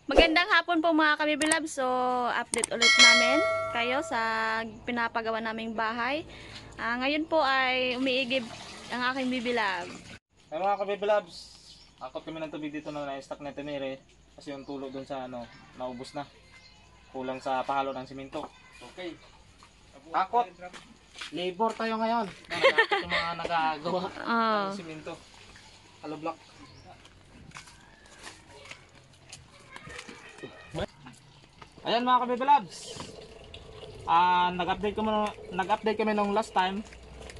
Magandang hapon po mga kabibilab. So, update ulit namin kayo sa pinapagawa naming bahay. Ngayon po ay umiigib ang aking bibilab. Ay mga kabibilabs, akot kami ng tubig dito na na-stack na tinire kasi yung tulo dun sa naubos na. Kulang sa pahalo ng simento. Okay. Akot. Labor tayo ngayon. Nakakot yung mga nagagawa ng simento. Hollow block. Ayan mga kabibilabs. Nag-update kami nung last time.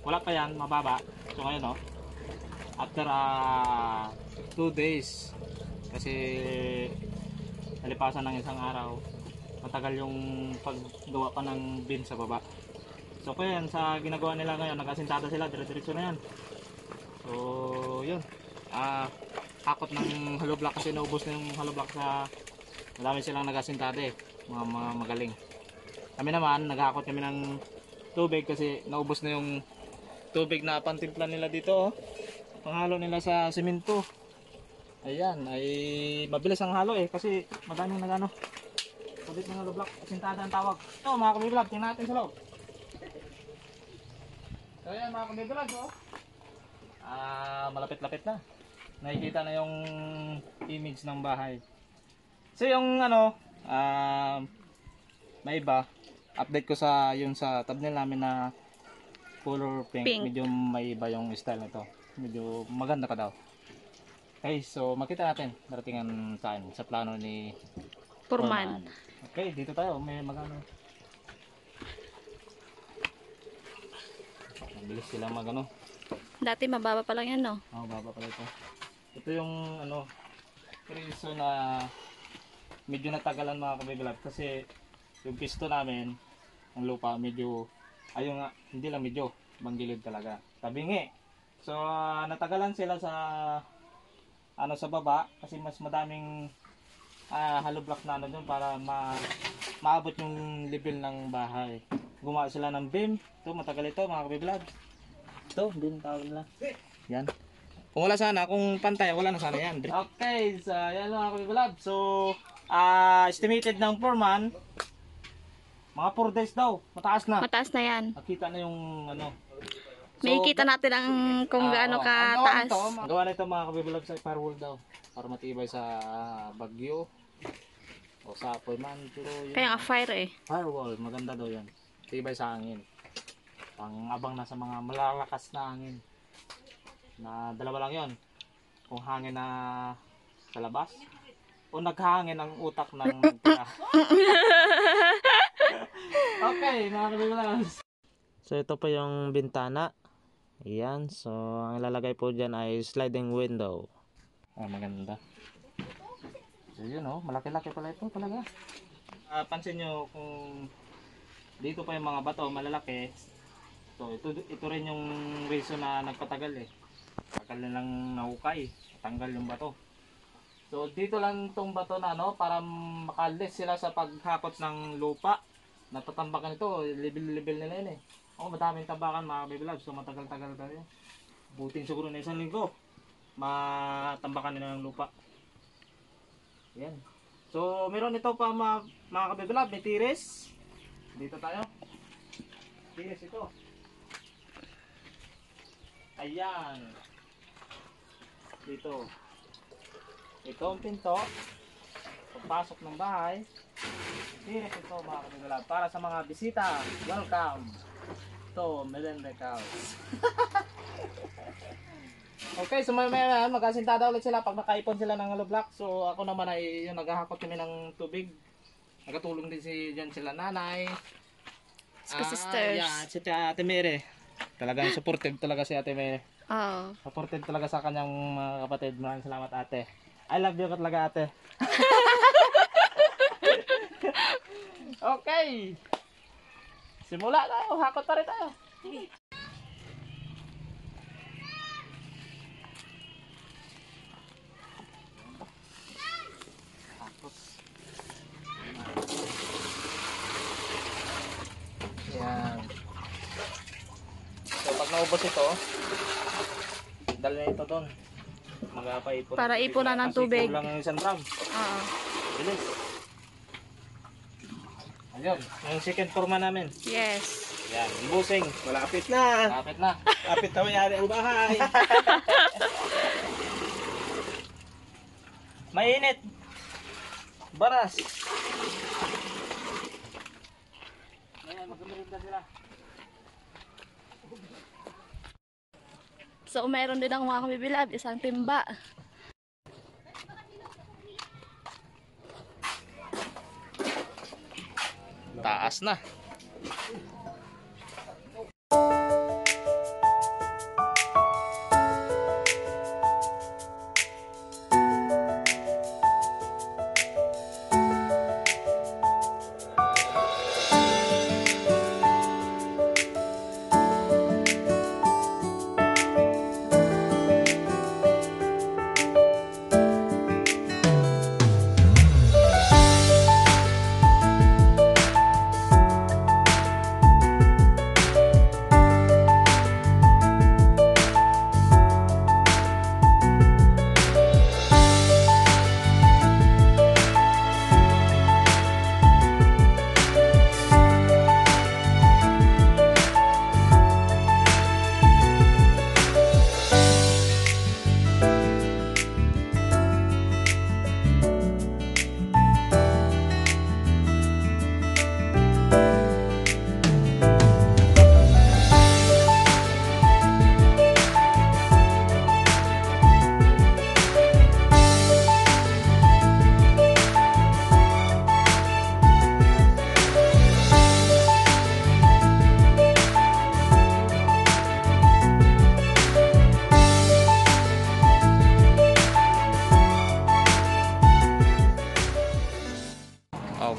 Wala pa yan, mababa. So ngayon after 2 days kasi nalipasan ng isang araw, matagal yung paggawa pa ng bin sa baba. So kaya yan, sa ginagawa nila ngayon, nag-asintada sila, dire-diretso na yan. So yun, hakot ng hollow block kasi naubos na yung hollow block sa madami silang nag-asintada mga magaling. Kami naman, naghakot kami ng tubig kasi naubos na yung tubig na pantimpla nila dito. Panghalo nila sa simento. Ayan, ay mabilis ang halo kasi madaming nagano. Sabit ng hollow block, asintada ang tawag. Ito mga kabibilab, tingnan natin sa loob. So ayan mga kabibilab, malapit-lapit na. Nakikita na yung image ng bahay. So yung may iba, update ko sa yung sa thumbnail namin na color pink. Medyo may iba yung style nito. Medyo maganda pa daw. Okay, so makita natin daratingan sa plano ni Foreman. Okay, dito tayo. May magano. Mabilis sila magano. Dati mababa pa lang yan, no? Oo, baba pala ito. Ito yung reason na medyo natagalan mga kabibilab kasi yung pisto namin ng lupa medyo ayun nga, hindi lang medyo banggilid talaga, tabingi. So natagalan sila sa sa baba kasi mas madaming hollow block na doon para maabot yung level ng bahay. Gumawa sila ng beam. Ito matagal ito mga kabibilab. Ito beam tawag nila. Yan. Kung wala sana, kung pantay, wala na sana yan. Okay, so yan mga kabibilab. So estimated ng Foreman mga 4 days daw, mataas na. Mataas na yan. Nakita na yung So, may kita natin ang kung gaano kataas. Ang gawa nito mga kabibilab sa firewall daw para matibay sa bagyo o sa Foreman. Kaya nga fire firewall, maganda daw yan. Tibay sa hangin. Pang-abang na sa mga malalakas na hangin. Na dalawa lang yon. Kung hangin na sa labas o naghangin ang utak ng tira. Okay, mga kabibilab. So ito pa yung bintana. Ayan, so ang ilalagay po dyan ay sliding window. Maganda. So yun malaki-laki pala ito talaga. Pansin nyo kung dito pa yung mga bato malalaki. So ito rin yung reason na nagpatagal Tagal nilang nahukay, tanggal yung bato. So dito lang tong bato na para makalis sila sa paghakot ng lupa. Natatambakan ito, level nila yun madaming tambakan mga kabibilab. So matagal-tagal tayo. Buting siguro na 1 linggo matambakan nila ng lupa. Yan. So meron ito pa mga kabibilab, may tiris. Dito tayo. Tiris ito. Ayan. Dito. Ito ang pinto. Pagpasok ng bahay. Tiris ito mga kabibilab. Para sa mga bisita. Welcome. Ito, Melende Cows. Okay, so mag-asintada ulit sila pag nakaipon sila ng hollow block. So ako naman ay yung naghahakot kami ng tubig. Nagkatulong din sila nanay. Sisters. Yeah, si Ate Mere. Talagang supportive talaga si Ate Mere. Supportive talaga sa kanyang mga kapatid. Maraming salamat ate. I love you talaga ate. Okay. Simula tayo, hakot pa rin tayo. Hakot. Yan. So pag naubos ito, dala na ito doon. Mag-apaipon. Para ipunan ng tubig. Kasi kulang ng isang drum. Bilis. Ayun, yung second forma namin. Yes. Yan, busing. Malapit na. Kapit na. Lapit na mayari ang bahay. Mainit. Baras. Ayan, magkamirinda sila. So, meron din ako mga kabibilab, isang timba. Taas na.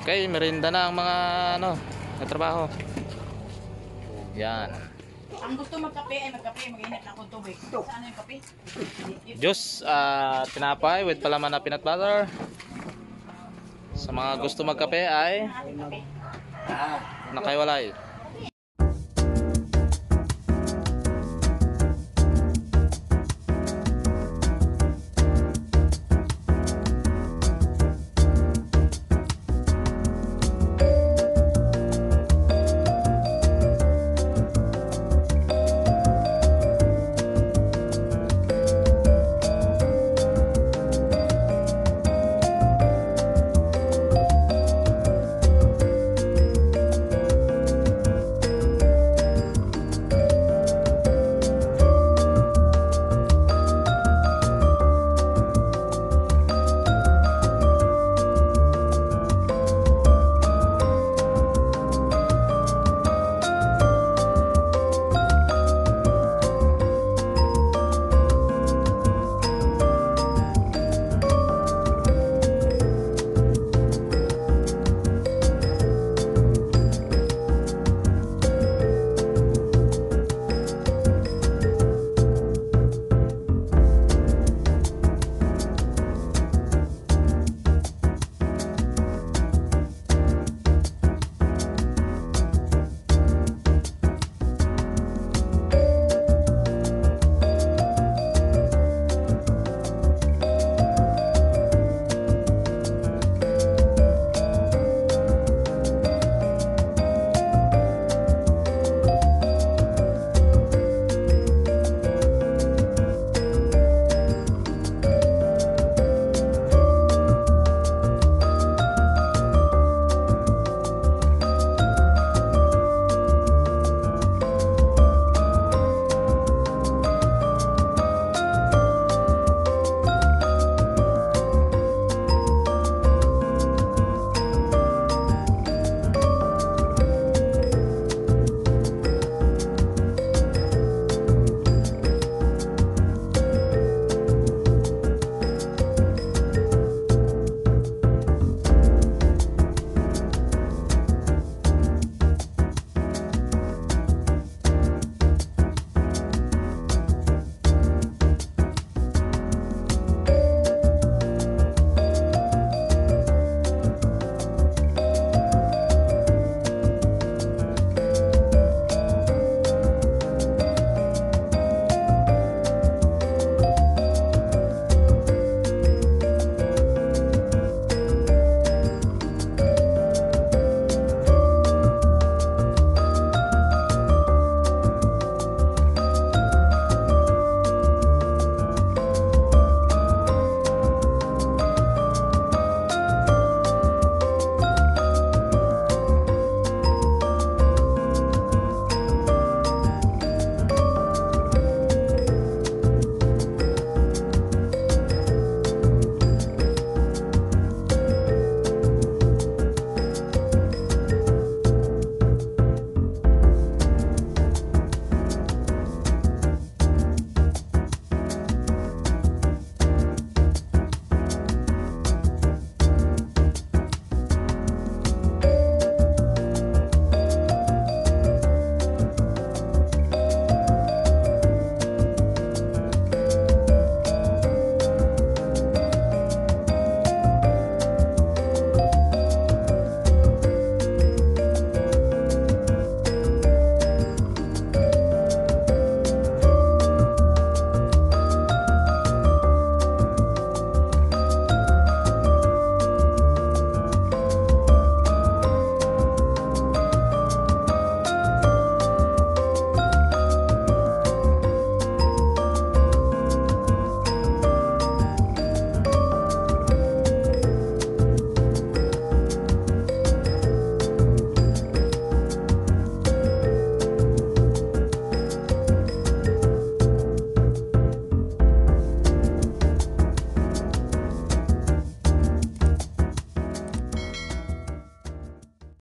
Okay, merinda na ang mga katrabaho. Yan. Ang gusto magkape ay magkape, mag-init na akong tubig. Saan yung kape? Juice, tinapay with palaman na peanut butter. Sa mga gusto magkape ay nakaiwalay.